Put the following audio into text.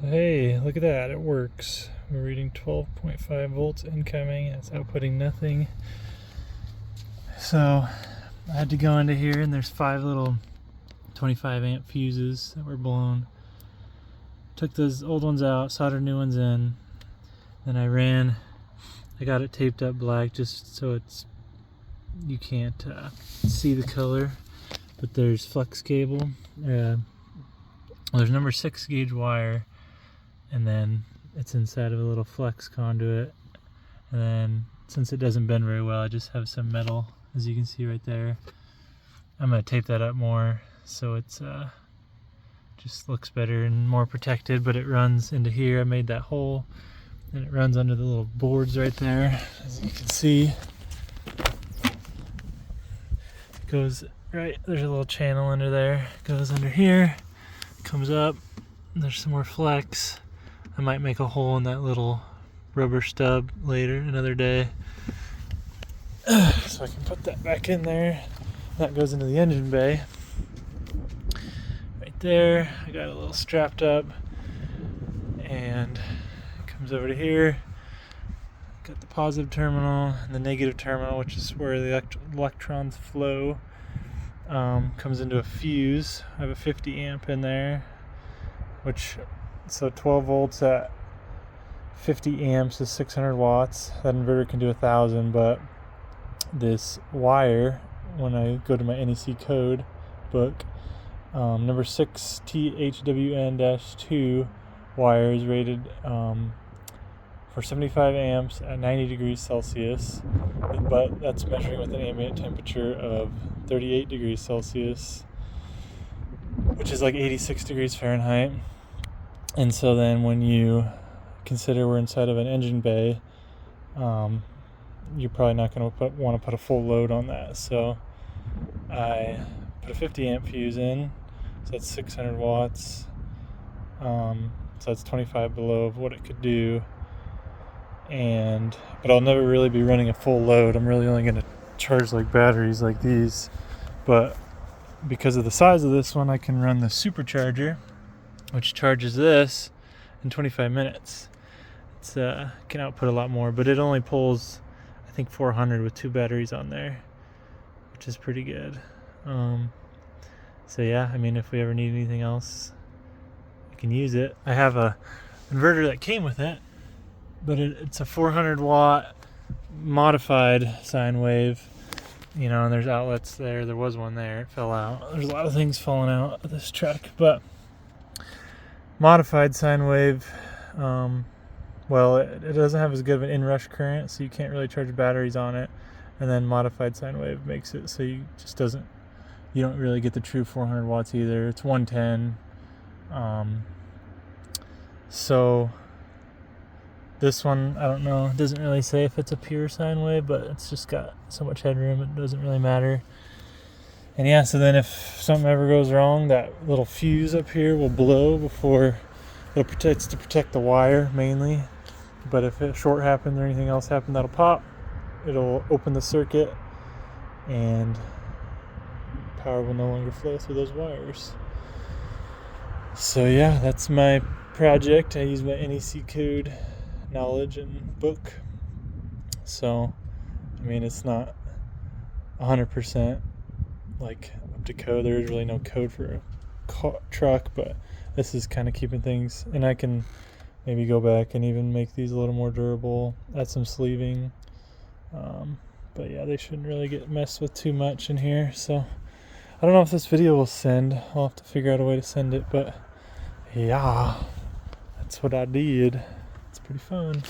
Hey, look at that, it works. We're reading 12.5 volts incoming, it's outputting nothing. So I had to go into here and there's 5 little 25 amp fuses that were blown. Took those old ones out, soldered new ones in. Then I got it taped up black just so you can't see the color. But there's flex cable. There's number 6 gauge wire, and then it's inside of a little flex conduit. And then since it doesn't bend very well, I just have some metal, as you can see right there. I'm gonna tape that up more so it's just looks better and more protected, but it runs into here. I made that hole and it runs under the little boards right there, as you can see. It goes right, there's a little channel under there, it goes under here, comes up, there's some more flex. I might make a hole in that little rubber stub later, another day. So I can put that back in there. That goes into the engine bay. Right there, I got it a little strapped up, and it comes over to here. Got the positive terminal and the negative terminal, which is where the electrons flow. Comes into a fuse. I have a 50 amp in there, so 12 volts at 50 amps is 600 watts. That inverter can do 1,000, but this wire, when I go to my NEC code book, number 6 THWN-2 wire is rated for 75 amps at 90 degrees Celsius, but that's measuring with an ambient temperature of 38 degrees Celsius, which is like 86 degrees Fahrenheit. And so then when you consider we're inside of an engine bay, you're probably not going to want to put a full load on that. So I put a 50 amp fuse in, so that's 600 watts. So that's 25 below of what it could do. But I'll never really be running a full load. I'm really only going to charge like batteries like these. But because of the size of this one, I can run the supercharger, which charges this in 25 minutes. It's can output a lot more, but it only pulls, I think, 400 with 2 batteries on there, which is pretty good. So yeah, I mean, if we ever need anything else, I can use it. I have a inverter that came with it, but it's a 400 watt modified sine wave, and there's outlets there. There was one there, it fell out. There's a lot of things falling out of this truck, but modified sine wave, well, it doesn't have as good of an inrush current, so you can't really charge batteries on it. And then modified sine wave makes it so you don't really get the true 400 watts either. It's 110. So this one, I don't know, it doesn't really say if it's a pure sine wave, but it's just got so much headroom, it doesn't really matter. And yeah, so then if something ever goes wrong, that little fuse up here will blow before to protect the wire mainly. But if a short happens or anything else happens, that'll pop. It'll open the circuit and power will no longer flow through those wires. So yeah, that's my project. I use my NEC code knowledge and book. So, I mean, it's not 100% like up to code. There is really no code for a truck, but this is kind of keeping things, and I can maybe go back and even make these a little more durable, add some sleeving. But yeah, they shouldn't really get messed with too much in here. So I don't know if this video will send. I'll have to figure out a way to send it, but yeah, that's what I did. It's pretty fun.